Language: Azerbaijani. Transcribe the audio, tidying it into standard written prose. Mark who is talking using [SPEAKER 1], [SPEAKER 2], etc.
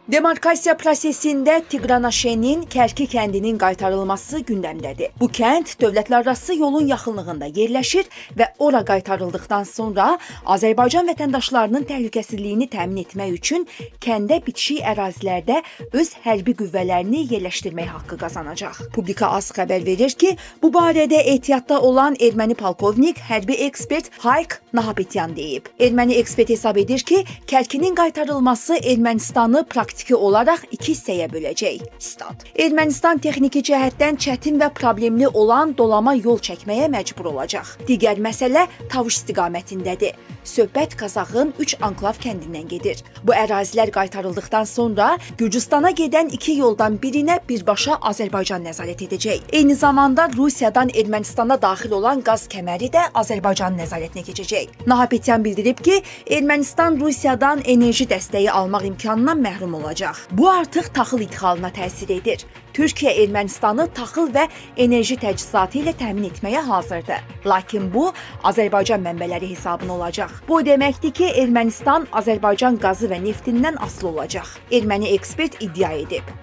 [SPEAKER 1] Demarkasiya prosesində Tiqranaşenin Kərki kəndinin qaytarılması gündəmdədir. Bu kənd dövlətlərarası yolun yaxınlığında yerləşir və ora qaytarıldıqdan sonra Azərbaycan vətəndaşlarının təhlükəsizliyini təmin etmək üçün kəndə bitişik ərazilərdə öz hərbi qüvvələrini yerləşdirmək haqqı qazanacaq. Publika AS xəbər verir ki, bu barədə ehtiyatda olan erməni polkovnik, hərbi ekspert Hayk Nahabetyan deyib. Erməni ekspert hesab edir ki, Kərkinin qaytarılması Ermənistanı praktiki olaraq iki hissəyə böləcək. Stat. Ermənistan texniki cəhətdən çətin və problemli olan dolama yol çəkməyə məcbur olacaq. Digər məsələ Tavuş istiqamətindədir. Söhbət Qazaxın 3 anklav kəndindən gedir. Bu ərazilər qaytarıldıqdan sonra Gürcüstana gedən iki yoldan birinə birbaşa Azərbaycan nəzarət edəcək. Eyni zamanda Rusiyadan Ermənistana daxil olan qaz kəməri də Azərbaycan nəzarətinə keçəcək. Nahabetyan bildirib ki, Ermənistan Rusiyadan enerji dəstəyi almaq imkanından məhrum olacaq. Bu artıq taxıl idxalına təsir edir. Türkiyə Ermənistanı taxıl və enerji təchizatı ilə təmin etməyə hazırdır. Lakin bu, Azərbaycan mənbələri hesabına olacaq. Bu deməkdir ki, Ermənistan Azərbaycan qazı və neftindən asılı olacaq. Erməni ekspert iddia edib.